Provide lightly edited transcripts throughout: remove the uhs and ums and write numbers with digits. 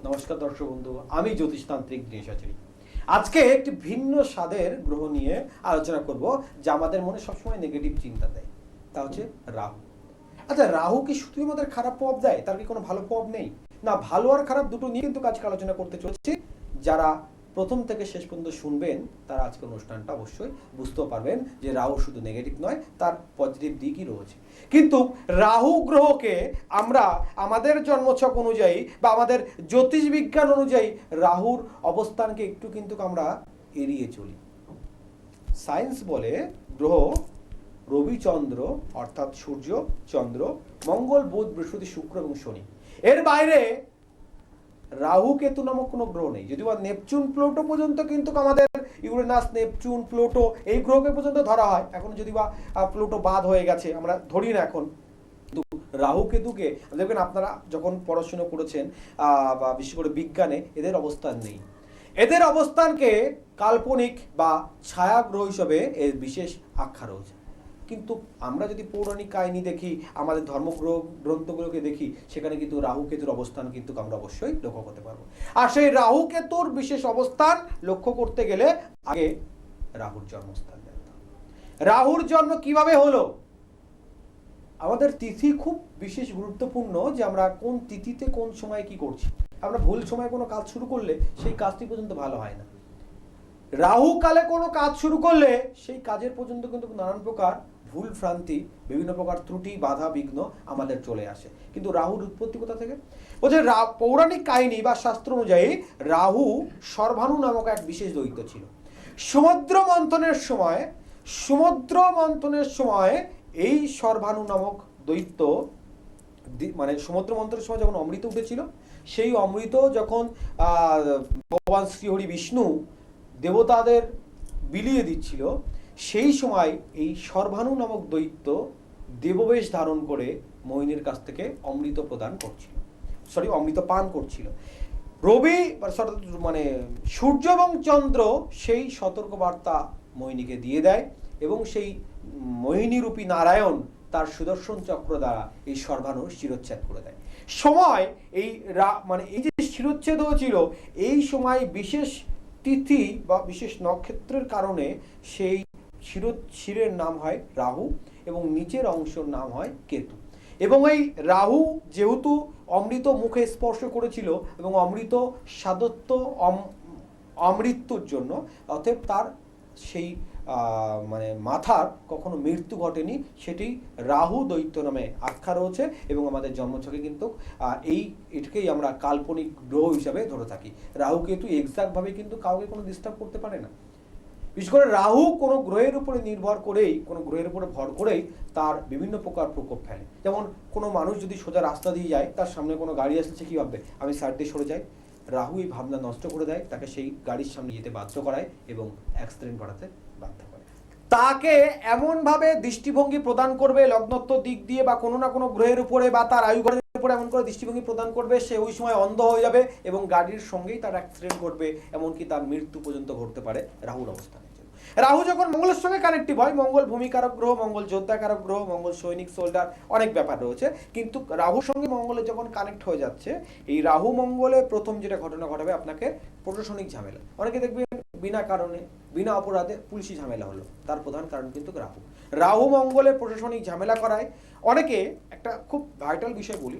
নমস্কার দর্শক বন্ধু, আমি জ্যোতিষতান্ত্রিক দিনেশ আচার্য। আজকে একটি ভিন্ন স্বাদের গ্রহ নিয়ে আলোচনা করব যা আমাদের মনে সবসময় নেগেটিভ চিন্তা দেয়। তা হচ্ছে রাহু। আচ্ছা, রাহু কি শুধুই আমাদের খারাপ প্রভাব দেয়? তার কি কোনো ভালো প্রভাব নেই? না, ভালো আর খারাপ দুটো নিয়ে কিন্তু আজকে আলোচনা করতে চলেছি। যারা প্রথম থেকে শেষ পর্যন্ত শুনবেন তারা আজকের অনুষ্ঠানটা অবশ্যই বুঝতেও পারবেন যে রাহু শুধু নেগেটিভ নয়, তার পজিটিভ দিকই রয়েছে। কিন্তু রাহু গ্রহকে আমরা আমাদের জন্মছক অনুযায়ী বা আমাদের জ্যোতিষ বিজ্ঞান অনুযায়ী রাহুর অবস্থানকে একটু কিন্তু আমরা এড়িয়ে চলি। সায়েন্স বলে গ্রহ রবিচন্দ্র অর্থাৎ সূর্য, চন্দ্র, মঙ্গল, বুধ, বৃহস্পতি, শুক্র এবং শনি, এর বাইরে রাহু কেতু নামক কোনো গ্রহ নেই। যদিও নেপচুন প্লুটো পর্যন্ত কিন্তু আমাদের ইউরেনাস, নেপচুন, প্লুটো এই গ্রহকে পর্যন্ত ধরা হয়। এখন যদি বা প্লুটো বাদ হয়ে গেছে, আমরা ধরি না এখন। রাহু কেতুকে দেখবেন আপনারা যখন পড়াশোনা করেছেন বা বিশেষ করে বিজ্ঞানে, এদের অবস্থান নেই। এদের অবস্থানকে কাল্পনিক বা ছায়া গ্রহ হিসেবে এর বিশেষ আখ্যা রয়েছে। কিন্তু আমরা যদি পৌরাণিক কাহিনী দেখি, আমাদের ধর্মগ্রন্থগুলোকে দেখি, সেখানে কিন্তু রাহু কেতুর অবস্থান কিন্তু আমরা অবশ্যই লক্ষ্য করতে পারবো। আর সেই রাহু কেতুর বিশেষ অবস্থান লক্ষ্য করতে গেলে আগে রাহুর জন্মস্থান জানতে হবে। রাহুর জন্ম কিভাবে হলো? আমাদের তিথি খুব বিশেষ গুরুত্বপূর্ণ, যে আমরা কোন তিথিতে কোন সময় কি করছি। আমরা ভুল সময় কোনো কাজ শুরু করলে সেই কাজটি পর্যন্ত ভালো হয় না। রাহু কালে কোনো কাজ শুরু করলে সেই কাজের পর্যন্ত কিন্তু নানান প্রকার ভুল ভ্রান্তি, বিভিন্ন প্রকার ত্রুটি, বাধা, বিঘ্ন আমাদের চলে আসে। কিন্তু রাহুর উৎপত্তি কোথা থেকে? বলছে পৌরাণিক কাহিনী বা শাস্ত্র অনুযায়ী রাহু সর্বাণু নামক এক বিশেষ দৈত্য ছিল। সমুদ্র মন্থনের সময় এই সর্বাণু নামক দৈত্য, মানে সমুদ্র মন্থনের সময় যখন অমৃত উঠেছিল, সেই অমৃত যখন ভগবান শ্রীহরি বিষ্ণু দেবতাদের বিলিয়ে দিচ্ছিল, সেই সময় এই সর্বাণু নামক দৈত্য দেববেশ ধারণ করে মোহিনীর কাছ থেকে অমৃত পান করছিল। রবি মানে সূর্য এবং চন্দ্র সেই সতর্কবার্তা মোহিনীকে দিয়ে দেয়, এবং সেই মোহিনীরূপী নারায়ণ তার সুদর্শন চক্র দ্বারা এই সর্বাণুর শিরোচ্ছেদ করে দেয়। সময় এই এই যে শিরোচ্ছেদ হয়েছিল, এই সময় বিশেষ তিথি বা বিশেষ নক্ষত্রের কারণে সেই শিরের নাম হয় রাহু এবং নিচের অংশের নাম হয় কেতু। এবং এই রাহু যেহেতু অমৃত মুখে স্পর্শ করেছিল এবং অমৃত সাদত্ব অমৃত্যুর জন্য, অতএব তার সেই মানে মাথার কখনো মৃত্যু ঘটেনি, সেটি রাহু দৈত্য নামে আখ্যা রয়েছে। এবং আমাদের জন্মছকে কিন্তু এটাকেই আমরা কাল্পনিক গ্রহ হিসাবে ধরে থাকি। রাহু কেতু এক্সাক্টভাবে কিন্তু কাউকে কোনো ডিস্টার্ব করতে পারে না। বিশেষ করে রাহু কোনো গ্রহের উপরে নির্ভর করেই, কোনো গ্রহের উপরে ভর করেই তার বিভিন্ন প্রকার প্রকোপ ফেলে। যেমন কোনো মানুষ যদি সোজা রাস্তা দিয়ে যায়, তার সামনে কোনো গাড়ি আসছে, কি ভাববে? আমি সাইড দিয়ে সরে যাই। রাহু এই ভাবনা নষ্ট করে দেয়, তাকে সেই গাড়ির সামনে যেতে বাধ্য করায় এবং অ্যাক্সিডেন্ট ঘটাতে বাধ্য করে। তাকে এমনভাবে দৃষ্টিভঙ্গি প্রদান করবে লগ্নত্ব দিক দিয়ে বা কোনো না কোনো গ্রহের উপরে বা তার আয়ু ঘরের উপরে এমন করে দৃষ্টিভঙ্গি প্রদান করবে, সে ওই সময় অন্ধ হয়ে যাবে এবং গাড়ির সঙ্গেই তার অ্যাক্সিডেন্ট ঘটবে, এমনকি তার মৃত্যু পর্যন্ত ঘটতে পারে রাহুর অবস্থানে। রাহু যখন মঙ্গলের সঙ্গে কানেক্টিভ হয়, মঙ্গল ভূমিকারক গ্রহ, মঙ্গল যোদ্ধাকারক গ্রহ, মঙ্গল সৈনিক, সোল্ডার, অনেক ব্যাপার রয়েছে। কিন্তু রাহুর সঙ্গে মঙ্গলের যখন কানেক্ট হয়ে যাচ্ছে, এই রাহু মঙ্গলে প্রথম যেটা ঘটনা ঘটাবে আপনাকে প্রশাসনিক ঝামেলা। অনেকে দেখবেন বিনা কারণে, বিনা অপরাধে পুলিশি ঝামেলা হলো, তার প্রধান কারণ কিন্তু রাহু মঙ্গলে প্রশাসনিক ঝামেলা করায়। অনেকে একটা খুব ভাইটাল বিষয় বলি,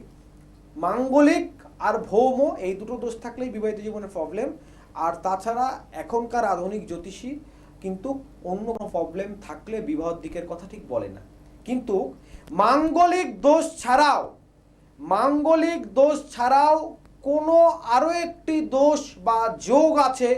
মাঙ্গলিক আর ভৌম এই দুটো দোষ থাকলেই বিবাহিত জীবনের প্রবলেম। আর তাছাড়া এখনকার আধুনিক জ্যোতিষী কিন্তু অন্য কোনো প্রবলেম থাকলে বিবাহের দিকের কথা ঠিক বলে না। কিন্তু মাঙ্গলিক দোষ ছাড়াও কোনো আরো একটি দোষ বা যোগ আছে,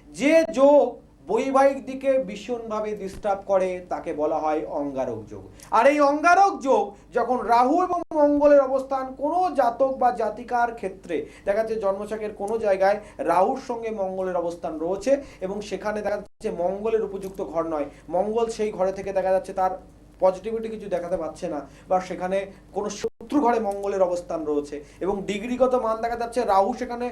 যে যোগ বৈবাহিক দিকে ভীষণভাবে ডিস্টার্ব করে, তাকে বলা হয় অঙ্গারক যোগ। আর এই অঙ্গারক যোগ যখন রাহু এবং মঙ্গলের অবস্থান কোনো জাতক বা জাতিকার ক্ষেত্রে দেখা যাচ্ছে জন্মছকের কোনো জায়গায় রাহুর সঙ্গে মঙ্গলের অবস্থান রয়েছে এবং সেখানে দেখা যাচ্ছে মঙ্গলের উপযুক্ত ঘর নয়, মঙ্গল সেই ঘরে থেকে দেখা যাচ্ছে তার পজিটিভিটি কিছু দেখাতে পাচ্ছে না, বা সেখানে কোনো শত্রু ঘরে মঙ্গলের অবস্থান রয়েছে এবং ডিগ্রিগত মান দেখা যাচ্ছে রাহু সেখানে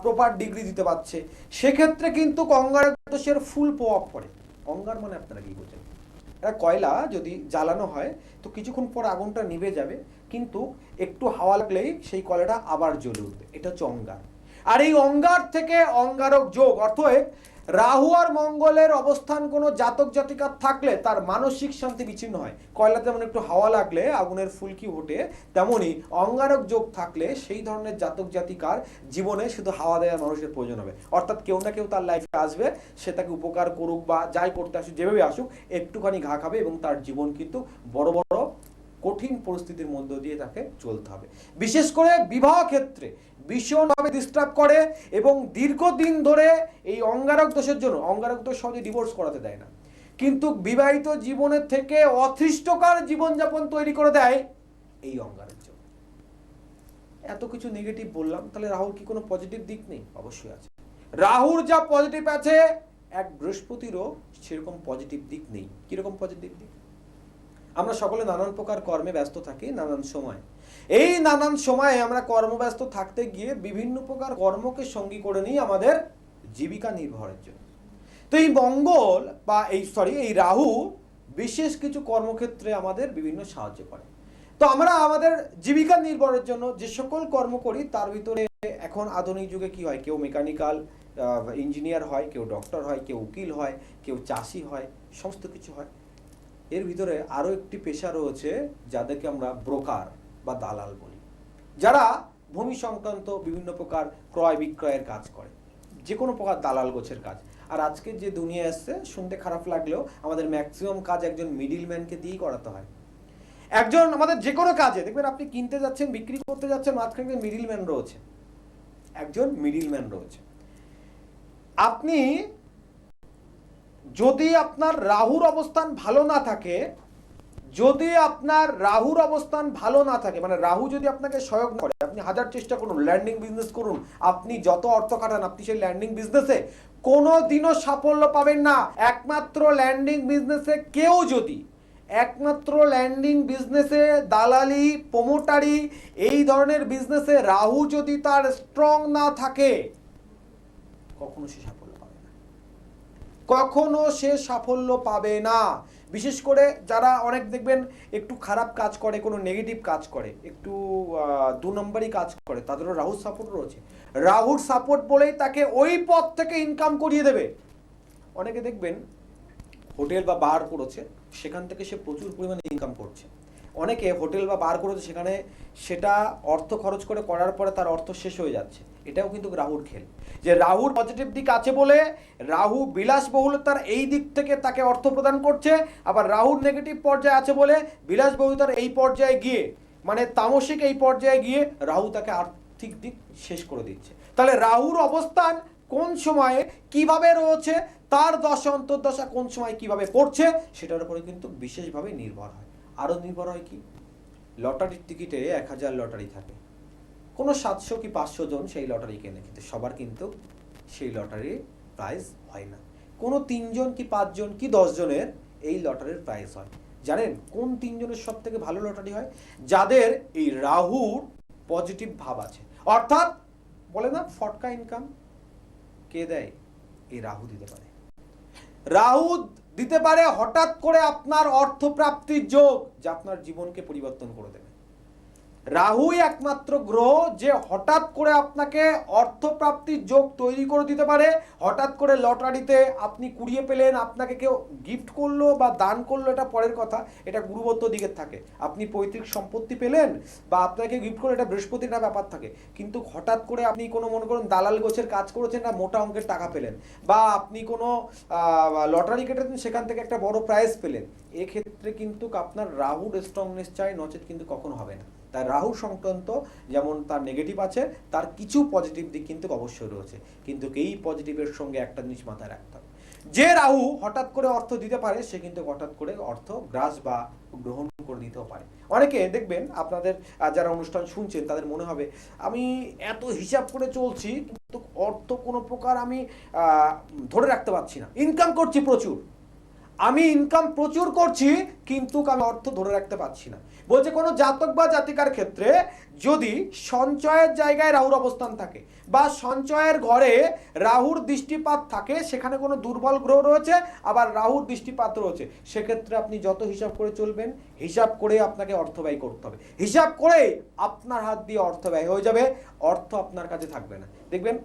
প্রপার ডিগ্রি দিতে পারছে, সেক্ষেত্রে কিন্তু অঙ্গারক দোষের ফুল প্রভাব পড়ে। অঙ্গার মানে আপনারা কি বোঝেন? এটা কয়লা যদি জ্বালানো হয় তো কিছুক্ষণ পর আগুনটা নিভে যাবে, কিন্তু একটু হাওয়া লাগলেই সেই কয়লাটা আবার জ্বলে উঠবে, এটা হচ্ছে অঙ্গার। আর এই অঙ্গার থেকে অঙ্গারক যোগ, অর্থাৎ রাহু আর মঙ্গলের অবস্থান কোনো জাতক জাতিকার থাকলে তার মানসিক শান্তি বিচ্ছিন্ন হয়। কয়লাতে যেমন একটু হাওয়া লাগলে আগুনের ফুলকি ওঠে, তেমনি অঙ্গারক যোগ থাকলে সেই ধরনের জাতক জাতিকার জীবনে শুধু হাওয়া দেওয়ার মানুষের প্রয়োজন হবে। অর্থাৎ কেউ না কেউ তার লাইফে আসবে, সে তাকে উপকার করুক বা যাই করতে আসুক, যেভাবে আসুক, একটুখানি ঘা খাবে এবং তার জীবন কিন্তু বড় বড় কঠিন পরিস্থিতির মধ্য দিয়ে তাকে চলতে হবে। বিশেষ করে বিবাহ ক্ষেত্রে ভীষণভাবে ডিস্টার্ব করে এবং দীর্ঘদিন ধরে এই অঙ্গারক দোষের জন্য, অঙ্গারক দোষ সহজে ডিভোর্স করাতে দেয় না, কিন্তু বিবাহিত জীবনের থেকে অতৃষ্টকর জীবনযাপন তৈরি করে দেয় এই অঙ্গারক যোগ। এত কিছু নেগেটিভ বললাম, তাহলে রাহুর কি কোনো পজিটিভ দিক নেই? অবশ্যই আছে। রাহুর যা পজিটিভ আছে, এক বৃহস্পতিরও সেরকম পজিটিভ দিক নেই। কিরকম পজিটিভ দিক? আমরা সকলে নানান প্রকার কর্মে ব্যস্ত থাকি নানান সময়। এই নানান সময়ে আমরা কর্মব্যস্ত থাকতে গিয়ে বিভিন্ন প্রকার কর্মকে সঙ্গী করে নিই আমাদের জীবিকা নির্বাহের জন্য। তো এই মঙ্গল বা এই রাহু বিশেষ কিছু কর্মক্ষেত্রে আমাদের বিভিন্ন সাহায্য করে। তো আমরা আমাদের জীবিকা নির্বাহের জন্য যে সকল কর্ম করি তার ভিতরে এখন আধুনিক যুগে কি হয়, কেউ মেকানিক্যাল ইঞ্জিনিয়ার হয়, কেউ ডক্টর হয়, কেউ উকিল হয়, কেউ চাষি হয়, সমস্ত কিছু হয়। এর ভিতরে আরো একটি পেশা রয়েছে যাদেরকে আমরা ব্রোকার বা দালাল বলি, যারা ভূমি সংক্রান্ত বিভিন্ন প্রকার ক্রয় বিক্রয়ের কাজ করে, যে কোনো প্রকার দালাল গোছের কাজ। আর আজকে যে দুনিয়া এসছে, শুনতে খারাপ লাগলেও আমাদের ম্যাক্সিমাম কাজ একজন মিডিলম্যানকে দিয়েই করাতে হয়। একজন আমাদের যে কোনো কাজে দেখবেন, আপনি কিনতে যাচ্ছেন, বিক্রি করতে যাচ্ছেন, মাঝখানে মিডিলম্যান রয়েছে, একজন মিডিলম্যান রয়েছে। আপনি যদি আপনার রাহুর অবস্থান ভালো না থাকে, যদি আপনার রাহুর অবস্থান ভালো না থাকে, মানে রাহু যদি আপনাকে সহায়ক না করে, আপনি হাজার চেষ্টা করুন, ল্যান্ডিং বিজনেস করুন, আপনি যত অর্থ খাটান, আপনি সেই ল্যান্ডিং বিজনেসে কোনোদিনও সাফল্য পাবেন না। একমাত্র ল্যান্ডিং বিজনেসে কেউ যদি, একমাত্র ল্যান্ডিং বিজনেসে দালালি, প্রমোটারি, এই ধরনের বিজনেসে রাহু যদি তার স্ট্রং না থাকে, কখনো সে সাফল্য পাবে না, কখনো সে সাফল্য পাবে না। বিশেষ করে যারা অনেক দেখবেন একটু খারাপ কাজ করে, কোনো নেগেটিভ কাজ করে, একটু দু নম্বরই কাজ করে, তাদেরও রাহুর সাপোর্ট রয়েছে। রাহুর সাপোর্ট বলেই তাকে ওই পথ থেকে ইনকাম করিয়ে দেবে। অনেকে দেখবেন হোটেল বা বার করেছে, সেখান থেকে সে প্রচুর পরিমাণে ইনকাম করছে। অনেকে হোটেল বা বার করেছে, সেখানে সেটা অর্থ খরচ করে করার পরে তার অর্থ শেষ হয়ে যাচ্ছে। এটাও কিন্তু রাহুর খেল, যে রাহুর পজিটিভ দিক আছে বলে রাহু বিলাসবহুলতার এই দিক থেকে তাকে অর্থ প্রদান করছে, আবার রাহুর নেগেটিভ পর্যায়ে আছে বলে বিলাসবহুলতার এই পর্যায়ে গিয়ে, মানে তামসিক এই পর্যায়ে গিয়ে রাহু তাকে আর্থিক দিক শেষ করে দিচ্ছে। তাহলে রাহুর অবস্থান কোন সময়ে কিভাবে রয়েছে, তার দশা অন্তর্দশা কোন সময় কিভাবে পড়ছে, সেটার উপরে কিন্তু বিশেষভাবে নির্ভর হয়। আরো নির্ভর হয় কি, লটারির টিকিটে 1000 লটারি থাকে, কোনো 700 কি 500 জন সেই লটারি কেনে, কিন্তু সবার কিন্তু সেই লটারির প্রাইজ হয় না। কোনো 3 জন কি 5 জন কি 10 জনের এই লটারির প্রাইজ হয়। জানেন কোন 3 জনের সব থেকে ভালো লটারি হয়? যাদের এই রাহুর পজিটিভ ভাব আছে। অর্থাৎ বলে না ফটকা ইনকাম, কে দেয়? এই রাহু দিতে পারে। রাহু দিতে পারে হঠাৎ করে আপনার অর্থপ্রাপ্তির যোগ, যা আপনার জীবনকে পরিবর্তন করে দেবে। রাহুই একমাত্র গ্রহ যে হঠাৎ করে আপনাকে অর্থপ্রাপ্তির যোগ তৈরি করে দিতে পারে। হঠাৎ করে লটারিতে আপনি কুড়িয়ে পেলেন, আপনাকে কেউ গিফট করলো বা দান করলো, এটা পরের কথা, এটা গুরুবত্ত দিকের থাকে। আপনি পৈতৃক সম্পত্তি পেলেন বা আপনাকে গিফট করলো, এটা বৃহস্পতির একটা ব্যাপার থাকে। কিন্তু হঠাৎ করে আপনি কোনো মনে করুন দালাল গোছের কাজ করেছেন, না মোটা অঙ্কের টাকা পেলেন, বা আপনি কোনো লটারি কেটেছেন, সেখান থেকে একটা বড় প্রাইজ পেলেন, এক্ষেত্রে কিন্তু আপনার রাহুর স্ট্রংনেস চাই, নচেত কিন্তু কখনো হবে না। তাই রাহু সংক্রান্ত যেমন তার নেগেটিভ আছে, তার কিছু পজিটিভ দিক কিন্তু অবশ্যই রয়েছে। কিন্তু এই পজিটিভের সঙ্গে একটা জিনিস মাথায় রাখতে হবে, যে রাহু হঠাৎ করে অর্থ দিতে পারে, সে কিন্তু হঠাৎ করে অর্থ গ্রাস বা গ্রহণ করে দিতেও পারে। অনেকে দেখবেন আপনাদের যারা অনুষ্ঠান শুনছেন, তাদের মনে হবে আমি এত হিসাব করে চলছি, কিন্তু অর্থ কোনো প্রকার আমি ধরে রাখতে পারছি না, ইনকাম করছি প্রচুর। আমি ইনকাম প্রচুর করছি কিন্তু আমি অর্থ ধরে রাখতে পারছি না। বলছে কোনো জাতক বা জাতিকার ক্ষেত্রে যদি সঞ্চয়ের জায়গায় রাহুর অবস্থান থাকে বা সঞ্চয়ের ঘরে রাহুর দৃষ্টিপাত থাকে, সেখানে কোনো দুর্বল গ্রহ রয়েছে আবার রাহুর দৃষ্টিপাত রয়েছে, সেক্ষেত্রে আপনি যত হিসাব করে চলবেন, হিসাব করে আপনাকে অর্থ ব্যয় করতে হবে, হিসাব করে আপনার হাত দিয়ে অর্থ ব্যয় হয়ে যাবে, অর্থ আপনার কাছে থাকবে না। দেখবেন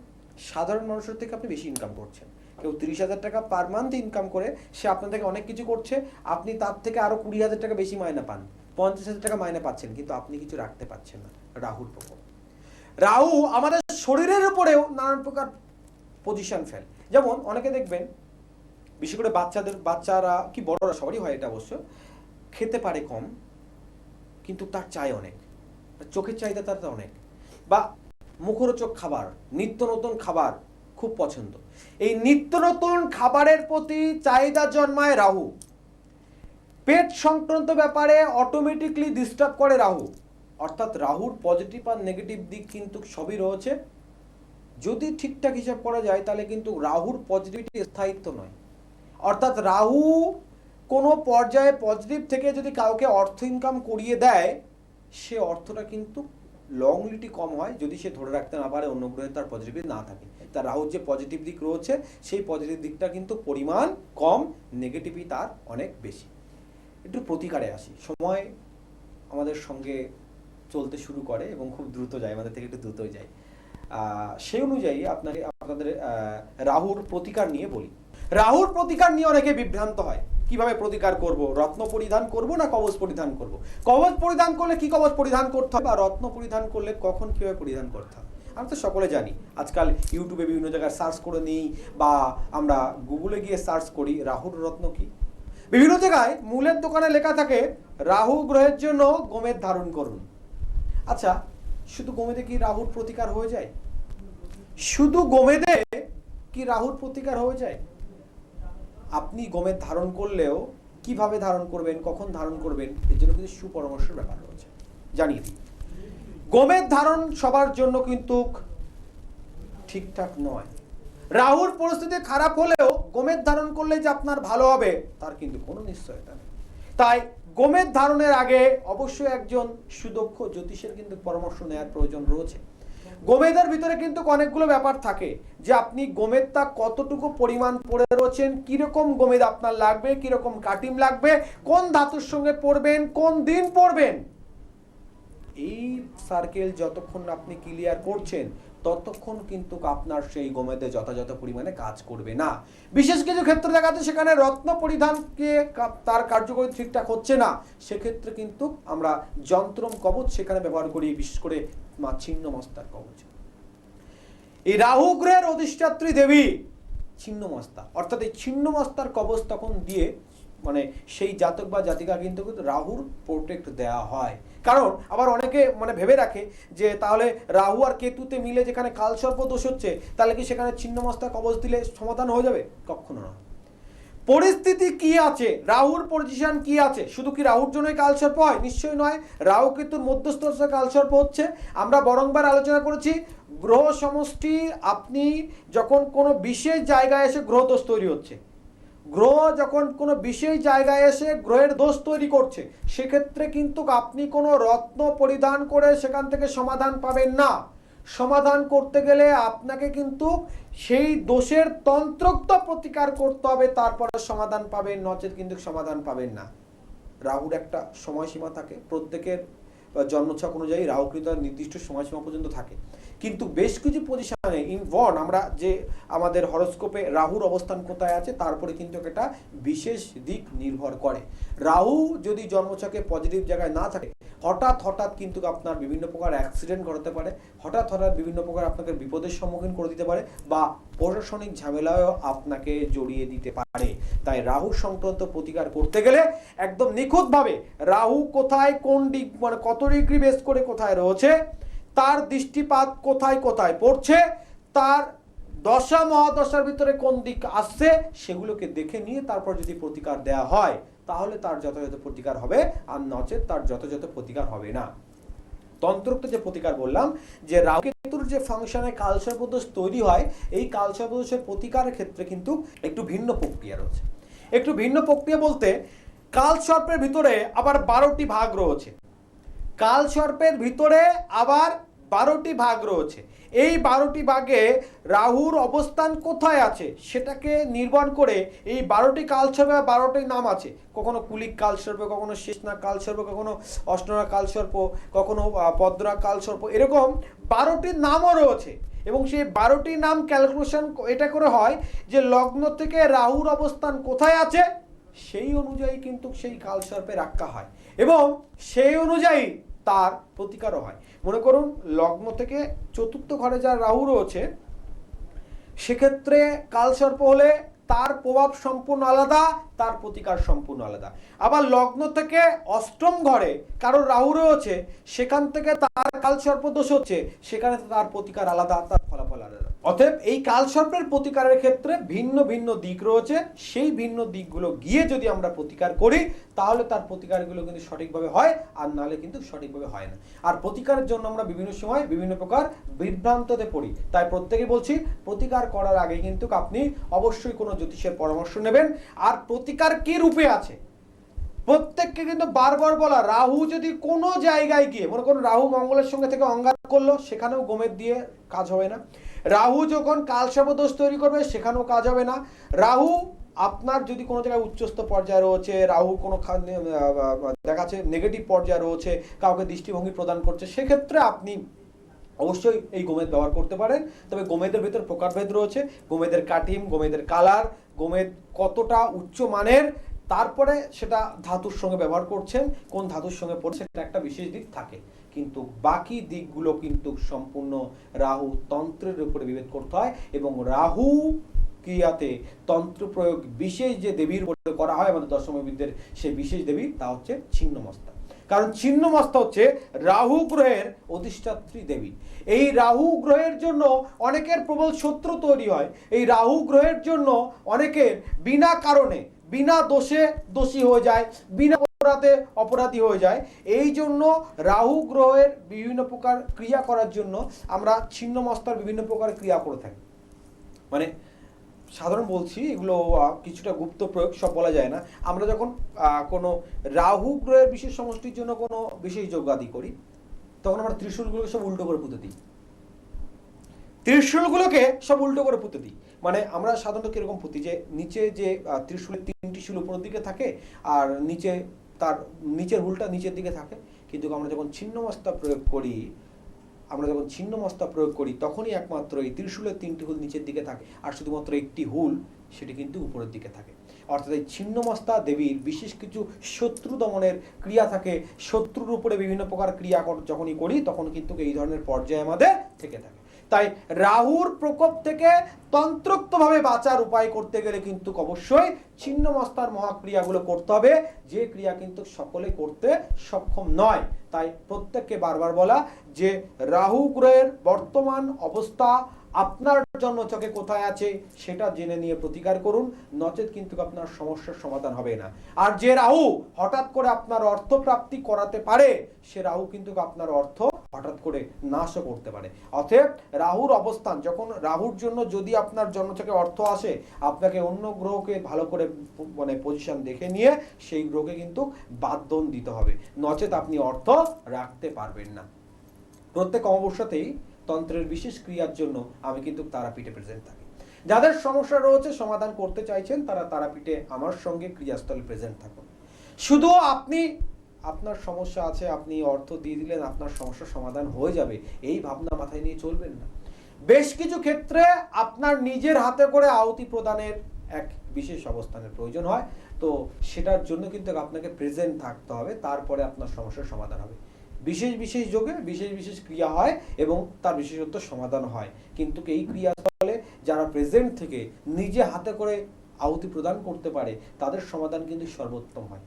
সাধারণ মানুষের থেকে আপনি বেশি ইনকাম করছেন। কেউ 30,000 টাকা পার মান্থ ইনকাম করে, সে আপনার থেকে অনেক কিছু করছে, আপনি তার থেকে আরো 20,000 টাকা বেশি মাইনে পান, 50,000 টাকা মাইনে পাচ্ছেন, কিন্তু আপনি কিছু রাখতে পারছেন না। রাহুর প্রকোপ। রাহু আমাদের শরীরের উপরেও নানান প্রকার পজিশন ফেল। যেমন অনেকে দেখবেন, বিশেষ করে বাচ্চারা কি বড়রা সবারই হয় এটা অবশ্য, খেতে পারে কম কিন্তু তার চাই অনেক, চোখের চাহিদা তার অনেক, বা মুখরোচক খাবার, নিত্য নতুন খাবার খুব পছন্দ। এই নিত্য নতুন খাবারের প্রতি চাহিদা জন্মায় রাহু। পেট সংক্রান্ত ব্যাপারে অটোমেটিকলি ডিস্টার্ব করে রাহু। অর্থাৎ রাহুর পজিটিভ আর নেগেটিভ দিক কিন্তু সবই রয়েছে। যদি ঠিকঠাক হিসাব করা যায় তাহলে কিন্তু রাহুর পজিটিভিটি স্থায়িত্ব নয়। অর্থাৎ রাহু কোনো পর্যায়ে পজিটিভ থেকে যদি কাউকে অর্থ ইনকাম করিয়ে দেয়, সে অর্থটা কিন্তু লংলিটি কম হয় যদি সে ধরে রাখতে না পারে, অন্য গ্রহে তার পজিটিভিটি না থাকে। তার রাহুর যে পজিটিভ দিক রয়েছে সেই পজিটিভ দিকটা কিন্তু পরিমাণ কম, নেগেটিভই তার অনেক বেশি। একটু প্রতিকারে আসি। সময় আমাদের সঙ্গে চলতে শুরু করে এবং খুব দ্রুত যায়, আমাদের থেকে একটু দ্রুতই যায়। সেই অনুযায়ী আপনাদের রাহুর প্রতিকার নিয়ে বলি। রাহুর প্রতিকার নিয়ে অনেকে বিভ্রান্ত হয়, কিভাবে প্রতিকার করব, রত্ন পরিধান করব না কবচ পরিধান করব, কবচ পরিধান করলে কি কবচ পরিধান করতে হবে, বা রত্ন পরিধান করলে কখন কিভাবে পরিধান করতে হবে। আমরা তো সকলে জানি, আজকাল ইউটিউবে বিভিন্ন জায়গায় সার্চ করে নিই বা আমরা গুগলে গিয়ে সার্চ করি রাহুর রত্ন কি। বিভিন্ন জায়গায় মূলের দোকানে লেখা থাকে রাহু গ্রহের জন্য গোমেদ ধারণ করুন। আচ্ছা, শুধু গোমেদে কি রাহুর প্রতিকার হয়ে যায়? শুধু গোমেদে কি রাহুর প্রতিকার হয়ে যায়? আপনি গোমেদ ধারণ করলেও কিভাবে ধারণ করবেন, কখন ধারণ করবেন, এর জন্য কিন্তু সুপরামর্শের ব্যাপার রয়েছে। জানিয়ে দিই, গোমেদ ধারণ সবার জন্য কিন্তু ঠিকঠাক নয়। রাহুর পরিস্থিতি খারাপ হলেও গোমেদ ধারণ করলে যে আপনার ভালো হবে তার কিন্তু কোনো নিশ্চয়তা নেই। তাই গোমেদ ধারণের আগে অবশ্যই একজন সুদক্ষ জ্যোতিষের কিন্তু পরামর্শ নেওয়ার প্রয়োজন রয়েছে। গোমেদের ভিতরে কিন্তু অনেকগুলো ব্যাপার থাকে, যে আপনি গোমেদটা কতটুকু পরিমাণ পড়ে রয়েছেন, কিরকম গোমেদ আপনার লাগবে, কিরকম কাটিম লাগবে, কোন ধাতুর সঙ্গে পড়বেন, কোন দিন পড়বেন, এই সার্কেল যতক্ষণ আপনি ক্লিয়ার করছেন ততক্ষণ কিন্তু আপনার সেই গোমেদে যথাযথ পরিমাণে কাজ করবে না। বিশেষ কিছু ক্ষেত্রে দেখা যাচ্ছে সেখানে রত্ন পরিধানকে তার কার্যকরী ঠিকঠাক হচ্ছে না, সেক্ষেত্রে কিন্তু আমরা যন্ত্রম কবচ সেখানে ব্যবহার করি, বিশেষ করে ছিন্ন মস্তার কবচ। এই রাহু গ্রহের অধিষ্ঠাত্রী দেবী ছিন্ন মস্তা, অর্থাৎ এই ছিন্ন মস্তার কবচ তখন দিয়ে মানে সেই জাতক বা জাতিকা কিন্তু রাহুর প্রোটেক্ট দেওয়া হয়। কারণ আবার অনেকে ভেবে রাখে যে তাহলে রাহু আর কেতুতে মিলে যেখানে কালসর্প দোষ হচ্ছে, তাহলে কি সেখানে ছিন্ন মস্তা কবচ দিলে সমাধান হয়ে যাবে? কখনো না। পরিস্থিতি কি আছে, রাহুর পজিশন কি আছে, শুধু কি রাহুর জন্যই কালসর্প হয়? নিশ্চয়ই নয়। রাহু কেতুর মধ্যস্থ কালসর্প হচ্ছে। আমরা বরংবার আলোচনা করেছি, গ্রহ সমষ্টি আপনি যখন কোনো বিশেষ জায়গায় এসে গ্রহ দোষ তৈরি হচ্ছে, গ্রহ যখন কোনো বিশেষ জায়গায় এসে গ্রহের দোষ তৈরি করছে, সেক্ষেত্রে কিন্তু আপনি কোনো রত্ন পরিধান করে সেখান থেকে সমাধান পাবেন না। সমাধান করতে গেলে আপনাকে কিন্তু সেই দোষের তন্ত্রোক্ত প্রতিকার করতে হবে, তারপরে সমাধান পাবেন, নচেত কিন্তু সমাধান পাবেন না। রাহুর একটা সময়সীমা থাকে, প্রত্যেকের জন্মছক অনুযায়ী রাহু কিন্তু নির্দিষ্ট সময়সীমা পর্যন্ত থাকে, কিন্তু বেশ কিছু পজিশনে ইনভর্ন আমরা যে আমাদের হরোস্কোপে রাহুর অবস্থান কোথায় আছে তারপরে কিন্তু একটা বিশেষ দিক নির্ভর করে। রাহু যদি জন্মছকে পজিটিভ জায়গায় না থাকে, হঠাৎ কিন্তু আপনার বিভিন্ন প্রকার অ্যাক্সিডেন্ট ঘটাতে পারে, হঠাৎ বিভিন্ন প্রকার আপনাকে বিপদের সম্মুখীন করে দিতে পারে, বা প্রশাসনিক ঝামেলায়ও আপনাকে জড়িয়ে দিতে পারে। তাই রাহু সংক্রান্ত প্রতিকার করতে গেলে একদম নিখুঁতভাবে রাহু কোথায় কোন দিক কত ডিগ্রি বেস করে কোথায় রয়েছে, তার দৃষ্টিপাত কোথায় কোথায় পড়ছে, তার দশা মহাদশার ভিতরে কোন দিক আসছে, সেগুলোকে দেখে নিয়ে তারপর যদি প্রতিকার দেয়া হয় তাহলে তার যথাযথ প্রতিকার হবে, আর নচেত তার যথাযথ প্রতিকার হবে না। তন্ত্রোক্ত যে প্রতিকার বললাম, যে রাহু কেতুর যে ফাংশনে কালসর্প দোষ তৈরি হয়, এই কালসর্প দোষের প্রতিকারের ক্ষেত্রে কিন্তু একটু ভিন্ন প্রক্রিয়া রয়েছে। একটু ভিন্ন প্রক্রিয়া বলতে কালসর্পের ভিতরে আবার 12টি ভাগ রয়েছে। কালসর্পের ভিতরে আবার 12টি ভাগ রয়েছে। এই 12টি ভাগে রাহুর অবস্থান কোথায় আছে সেটাকে নির্ভর করে এই 12টি কালসর্পে 12টি নাম আছে। কখনো কুলিক কালসর্প, কখনো শেষনাগ কালসর্প, কখনো অষ্টনাগ কালসর্প, কখনো পদ্মা কালসর্প, এরকম 12টি নামও রয়েছে। এবং সেই 12টি নাম ক্যালকুলেশন এটা করে হয় যে লগ্ন থেকে রাহুর অবস্থান কোথায় আছে সেই অনুযায়ী কিন্তু সেই কালসর্পের আখ্যা হয় এবং সেই অনুযায়ী তার প্রতিকারও হয়। মনে করুন লগ্ন থেকে চতুর্থ ঘরে যার রাহু রয়েছে সেক্ষেত্রে কালসর্প হলে তার প্রভাব সম্পূর্ণ আলাদা, তার প্রতিকার সম্পূর্ণ আলাদা। আবার লগ্ন থেকে অষ্টম ঘরে কারোর রাহু রয়েছে সেখান থেকে তার কালসর্প দোষ হচ্ছে, সেখানে তার প্রতিকার আলাদা, তার ফলাফল আলাদা। অতএব এই কালসর্পের প্রতিকারের ক্ষেত্রে ভিন্ন ভিন্ন দিক রয়েছে। সেই ভিন্ন দিকগুলো গিয়ে যদি আমরা প্রতিকার করি তাহলে তার প্রতিকারগুলো কিন্তু সঠিকভাবে হয়, আর নাহলে কিন্তু সঠিকভাবে হয় না। আর প্রতিকারের জন্য আমরা বিভিন্ন সময় বিভিন্ন প্রকার বিভ্রান্ততে পড়ি। তাই প্রত্যেকেই বলছি প্রতিকার করার আগে কিন্তু আপনি অবশ্যই কোনো জ্যোতিষের পরামর্শ নেবেন। আর প্রতিকার কি রূপে আছে প্রত্যেককে কিন্তু বারবার বলা, রাহু যদি কোনো জায়গায় গিয়ে মনে করুন রাহু মঙ্গলের সঙ্গে থেকে অঙ্গাত করলো সেখানেও গোমেদ দিয়ে কাজ হবে না। রাহু যখন কালসর্প দোষ তৈরি করবে সেখানেও কাজ হবে না। রাহু আপনার যদি কোনো জায়গায় উচ্চস্থ পর্যায়ে রয়েছে, রাহু কোনো দেখা যাচ্ছে নেগেটিভ পর্যায়ে রয়েছে, কাউকে দৃষ্টিভঙ্গি প্রদান করছে, সেক্ষেত্রে আপনি অবশ্যই এই গোমেদ ব্যবহার করতে পারেন। তবে গোমেদের ভিতর প্রকারভেদ রয়েছে, গোমেদের কাটিম, গোমেদের কালার, গোমেদ কতটা উচ্চ মানের, তারপরে সেটা ধাতুর সঙ্গে ব্যবহার করছেন, কোন ধাতুর সঙ্গে পড়ছে সেটা একটা বিশেষ দিক থাকে। কিন্তু বাকি দিকগুলো কিন্তু সম্পূর্ণ রাহু তন্ত্রের উপরে বিভেদ করতে হয়। এবং রাহু ক্রিয়াতে তন্ত্র প্রয়োগ বিশেষ যে দেবীর উপরে করা হয় আমাদের দশমবিদদের, সেই বিশেষ দেবী তা হচ্ছে ছিন্নমস্তা। কারণ ছিন্নমস্তা হচ্ছে রাহু গ্রহের অধিষ্ঠাত্রী দেবী। এই রাহু গ্রহের জন্য অনেকের প্রবল শত্রু তৈরি হয়। এই রাহু গ্রহের জন্য অনেকের বিনা কারণে বিনা দোষে দোষী হয়ে যায়, বিনা অপরাধে অপরাধী হয়ে যায়। এই জন্য রাহু গ্রহের বিভিন্ন প্রকার ক্রিয়া করার জন্য আমরা ছিন্নমস্তার বিভিন্ন প্রকার ক্রিয়া করে থাকি। মানে সাধারণ বলছি, এগুলো কিছুটা গুপ্ত প্রয়োগ, সব বলা যায় না। আমরা যখন কোনো রাহু গ্রহের বিশেষ সমষ্টির জন্য কোনো বিশেষ যজ্ঞাদি করি তখন আমরা ত্রিশূলগুলোকে সব উল্টো করে পুঁতে দিই। ত্রিশূলগুলোকে সব উল্টো করে পুঁতে দিই মানে আমরা সাধারণত কিরকম পুঁতি, যে নিচে যে ত্রিশূলের 3টি শুল উপরের দিকে থাকে আর নিচে তার নিচের হুলটা নিচের দিকে থাকে। কিন্তু আমরা যখন ছিন্নমস্তা প্রয়োগ করি তখনই একমাত্র এই ত্রিশূলের 3টি হুল নিচের দিকে থাকে আর শুধুমাত্র একটি হুল সেটি কিন্তু উপরের দিকে থাকে। অর্থাৎ এই ছিন্নমস্তা দেবীর বিশেষ কিছু শত্রু দমনের ক্রিয়া থাকে। শত্রুর উপরে বিভিন্ন প্রকার ক্রিয়া যখনই করি তখন কিন্তু এই ধরনের পর্যায়ে আমাদের থেকে থাকে। তাই রাহুর প্রকোপ থেকে তন্ত্রোক্তভাবে বাঁচার উপায় করতে গেলে কিন্তু অবশ্যই ছিন্নমস্তার মহাক্রিয়াগুলো করতে হবে, যে ক্রিয়া কিন্তু সকলে করতে সক্ষম নয়। তাই প্রত্যেককে বারবার বলা যে রাহু গ্রহের বর্তমান অবস্থা আপনার জন্মছকে কোথায় আছে সেটা জেনে নিয়ে প্রতিকার করুন, নচেত কিন্তু আপনার সমস্যার সমাধান হবে না। আর যে রাহু হঠাৎ করে আপনার অর্থ প্রাপ্তি করাতে পারে সে রাহু কিন্তু আপনার অর্থ হঠাৎ করে নাশও করতে পারে। অতএব রাহুর অবস্থান যখন রাহুর জন্য যদি আপনার জন্মছকে অর্থ আসে, আপনাকে অন্য গ্রহকে ভালো করে মানে পজিশন দেখে নিয়ে সেই গ্রহকে কিন্তু বাদন দিতে হবে, নচেত আপনি অর্থ রাখতে পারবেন না। প্রত্যেক অমাবস্যাতেই তন্ত্রের বিশেষ ক্রিয়ার জন্য আমি কিন্তু তারাপীঠে প্রেজেন্ট থাকি। যাদের সমস্যা রয়েছে সমাধান করতে চাইছেন তারা তারাপীঠে আমার সঙ্গে ক্রিয়াস্থলে প্রেজেন্ট থাকুন। শুধু আপনি আপনার সমস্যা আছে আপনি অর্থ দিয়ে দিলেন আপনার সমস্যার সমাধান হয়ে যাবে এই ভাবনা মাথায় নিয়ে চলবেন না। বেশ কিছু ক্ষেত্রে আপনার নিজের হাতে করে আহুতি প্রদানের এক বিশেষ অবস্থানের প্রয়োজন হয়, তো সেটার জন্য কিন্তু আপনাকে প্রেজেন্ট থাকতে হবে, তারপরে আপনার সমস্যার সমাধান হবে। বিশেষ বিশেষ যোগে বিশেষ বিশেষ ক্রিয়া হয় এবং তার বিশেষত্ব সমাধান হয়। কিন্তু এই ক্রিয়াস্থলে যারা প্রেজেন্ট থেকে নিজে হাতে করে আহুতি প্রদান করতে পারে তাদের সমাধান কিন্তু সর্বোত্তম হয়।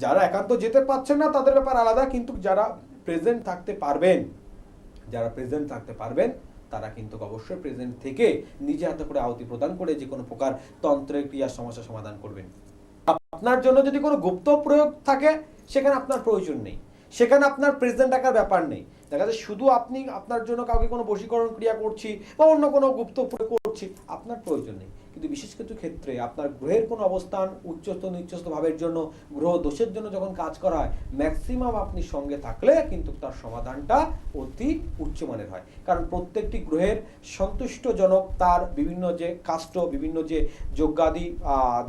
যারা একান্ত যেতে পারছেন না তাদের ব্যাপার আলাদা, কিন্তু যারা প্রেজেন্ট থাকতে পারবেন তারা কিন্তু অবশ্যই প্রেজেন্ট থেকে নিজে হাতে করে আহুতি প্রদান করে যে কোনো প্রকার তন্ত্রের ক্রিয়ার সমস্যা সমাধান করবেন। আপনার জন্য যদি কোনো গুপ্ত প্রয়োগ থাকে সেখানে আপনার প্রয়োজন নেই, সেখানে আপনার প্রেজেন্ট রাখার ব্যাপার নেই। দেখা যায় শুধু আপনি আপনার জন্য কাউকে কোনো বশীকরণ ক্রিয়া করছি বা অন্য কোনো গুপ্ত প্রয়োগ করছি, আপনার প্রয়োজন নেই। কিন্তু বিশেষ কিছু ক্ষেত্রে আপনার গ্রহের কোনো অবস্থান উচ্চস্থ নিচস্থ ভাবের জন্য, গ্রহ দোষের জন্য যখন কাজ করা হয়, ম্যাক্সিমাম আপনি সঙ্গে থাকলে কিন্তু তার সমাধানটা অতি উচ্চমানের হয়। কারণ প্রত্যেকটি গ্রহের সন্তুষ্টজনক তার বিভিন্ন যে কাষ্ট, বিভিন্ন যে যজ্ঞাদি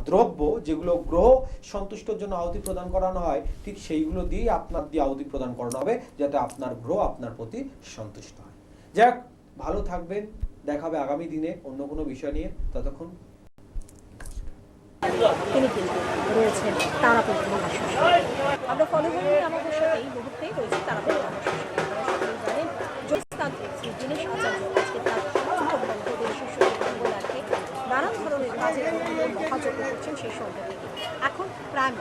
দ্রব্য যেগুলো গ্রহ সন্তুষ্টর জন্য আহুতি প্রদান করানো হয়, ঠিক সেইগুলো দিয়েই আপনার দিয়ে আহুতি প্রদান করানো হবে, যাতে আপনার গ্রহ আপনার প্রতি সন্তুষ্ট হয়। যাক, ভালো থাকবেন, দেখা হবে আগামী দিনে অন্য কোনো বিষয় নিয়ে। ততক্ষণ তিনি কিন্তু রয়েছেন তারাপীঠ মহাশ্মশানে। আমরা ফলহরণী অমাবস্যাতে এই মুহূর্তেই রয়েছে তারাপীঠ মহাশ্মশানে। আপনারা সকলেই জানেন জ্যোতিষতান্ত্রিক শ্রী দীনেশ আচার্য আজকে তার সমস্ত ভক্তদের শিষ্যদের মঙ্গলার্থে নানান ধরনের কাজের মধ্যে মহাযজ্ঞ করছেন সেই সঙ্গে থেকে। এখন প্রায়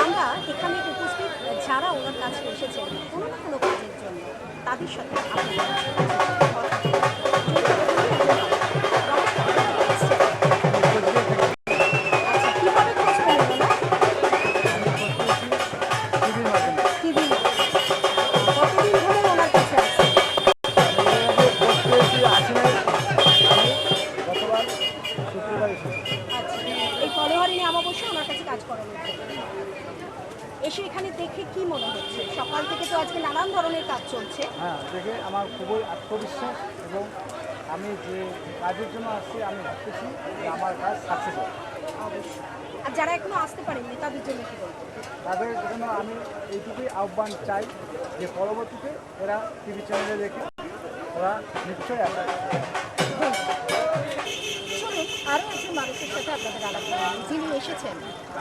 আমরা এখানে উপস্থিত যারা ওনার কাছে এসেছেন কোনো না কোনো কাজের জন্য, তাদের সাথে এসে এখানে দেখে কি মনে হচ্ছে? সকাল থেকে তো আজকে নানান ধরনের কাজ চলছে। হ্যাঁ, দেখে আমার খুবই আত্মবিশ্বাস এবং আমি যে কাজের জন্য আসছি আমি ভাবতেছি যে আমার কাজ সাকসেস হবে। অবশ্যই। আর যারা এখনো আসতে পারেননি তাদের জন্য কি বলবো? তাদের জন্য আমি এইটুকুই আহ্বান চাই যে পরবর্তীতে এরা টিভি চ্যানেলে দেখে ওরা নিশ্চয়ই আসে। চলুন আরও একজন মানুষের সাথে আপনাদের আলাপ করেন, যিনি এসেছেন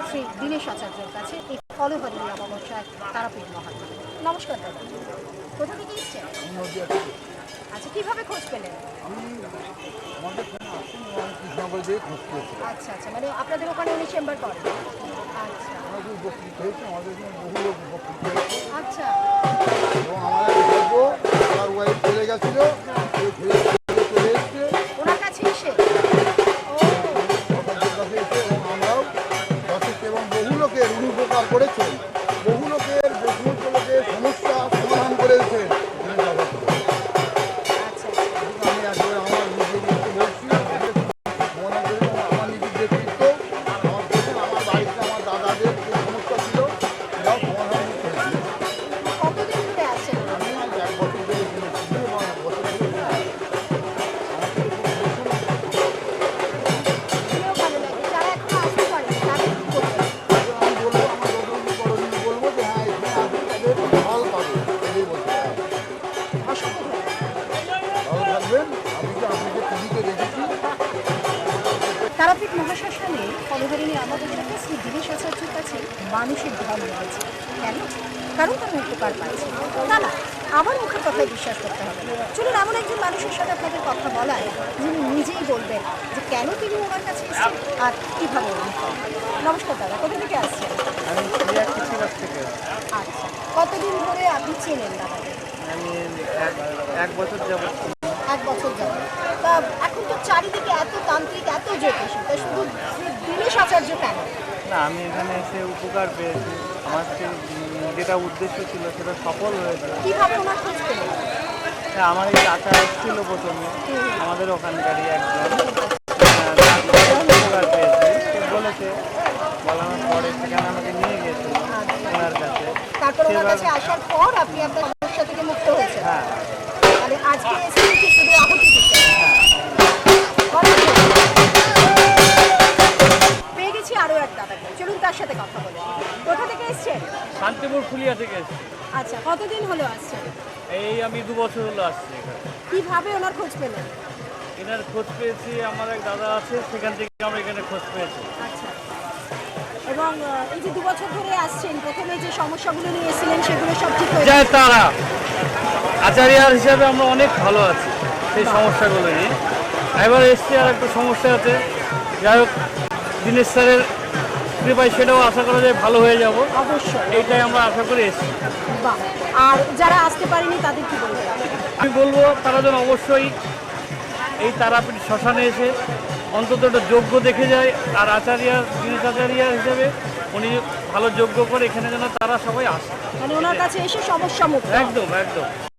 শ্রী দীনেশ আচার্যের কাছে এই ফলহরণী অমাবস্যায় তারাপীঠ মহাশ্মশানে। নমস্কার দাদা, কোথা থেকে এসছেন? আচ্ছা, কিভাবে খোঁজ পেলেন? আমি আমাদের কৃষ্ণনগর দিয়ে খোঁজ পেয়েছি। আচ্ছা আচ্ছা, মানে আপনাদের ওখানে উনি চেম্বার করেন? আচ্ছা আমাদের উপকৃত হয়েছে, আমাদের বহু লোক উপকৃত হয়েছে আচ্ছা। এবং আমাদের গল্প আমার ওয়াইফ চলে গেছিলো, চলে এসছে ওনার কাছে এসে এবং আমরাও যথেষ্ট এবং বহু লোকের উনি উপকার করেছেন, বহু লোকের যে সমস্ত লোকের সমস্যা সমাধান করেছেন। আচ্ছা আমি আসলে আমার নিজের বলছি মনে করি আমার নিজের ব্যক্তিত্ব আমার দেখুন আমার বাড়িতে আমার দাদাদের যে সমস্যা ছিল সেটাও সমাধান করেছি। কতদিন ধরে আছেন? আমি আজ 1 বছর ধরে কিনেছি এবং 1 বছর ধরে শুনেও ভালো লাগে। যারা এখনো আসতে পারেন তাদের কি বলবেন? আমি বলবো আমার দোকানদার বলবো যে হ্যাঁ এখানে আসুন, তাদের ফল পাবে এটাই বলতে চাই। অসংখ্য ধন্যবাদ। ভালো থাকবেন। আমি যে আপনাকে টিভিতে দেখেছি। তারাপীঠ মহাশ্মশানে ফলহরণী অমাবস্যাতে শ্রী দীনেশ আচার্যের কাছে মানুষের ঢল রয়েছে। কেন? কারণ তারা উপকার পাচ্ছে। না না, আমার মুখের কথায় বিশ্বাস করতে হবে। চলুন এমন একজন মানুষের সাথে আপনাদের কথা বলায়, যিনি নিজেই বলবেন যে কেন তিনি ওনার কাছে এসেছেন আর কীভাবে উনি ফল। নমস্কার দাদা, কোথা থেকে আসছেন? আমি ক্রিয়াশিলার থেকে। আচ্ছা, কতদিন ধরে আপনি চেনেন দাদাকে? আমি 1 বছর যাবত। 1 বছর যাবে। তা এখন তো চারিদিকে এত তান্ত্রিক, এত জ্যোতিষী, তা শুধু দীনেশ আচার্য কেন? না, আমি এখানে এসে উপকার পেয়েছি। আমার যেটা উদ্দেশ্য ছিল সেটা সফল হয়েছে। কিভাবে ওনার খোঁজ পেলেন? হ্যাঁ, আমার এই চাচা এসেছিল প্রথমে, আমাদের ওখানকারই একজন উপকার পেয়েছি। সে বলেছে, বলানোর পরে সেখানে আমাকে নিয়ে গিয়েছিল ওনার কাছে। তারপর ওনার কাছে আসার পর আপনি আপনার সমস্যা থেকে মুক্ত হয়েছেন। হ্যাঁ মানে আজকে এসেছেন কি শুধু আহুতি দিতে? পেয়ে গেছি আরো এক দাদাকে, চলুন তার সাথে কথা বলি। কোথা থেকে এসছেন? শান্তিপুর ফুলিয়া থেকে এসেছি। আচ্ছা, কতদিন হলো আসছেন? এই আমি 2 বছর হলো আসছি এখানে। কিভাবে ওনার খোঁজ পেলেন? এনার খোঁজ পেয়েছি, আমার এক দাদা আছে, সেখান থেকে আমরা এখানে খোঁজ পেয়েছি। আচ্ছা, এবং এই যে 2 বছর ধরে আসছেন, প্রথমে যে সমস্যাগুলো নিয়ে এসেছিলেন সেগুলো সব ঠিক হয়ে জয় তারা, আচার্যার হিসাবে আমরা অনেক ভালো আছি সেই সমস্যাগুলো নিয়ে। এবার এসছি আর একটু সমস্যা আছে, যাই হোক দীনেশ স্যারের কৃপায় সেটাও আশা করা যায় ভালো হয়ে যাব, অবশ্যই। এইটাই আমরা আশা করে এসেছি। বাহ। আর যারা আসতে পারেনি তাদের কি বলবেন? আমি বলবো তারা যেন অবশ্যই এই তারাপীঠ শ্মশানে এসে অন্তত একটা যজ্ঞ দেখে যায়, আর দীনেশ আচার্য হিসেবে উনি ভালো যজ্ঞ করে এখানে যেন তারা সবাই আসে। মানে ওনার কাছে এসে সমস্যা মুক্ত। একদম একদম।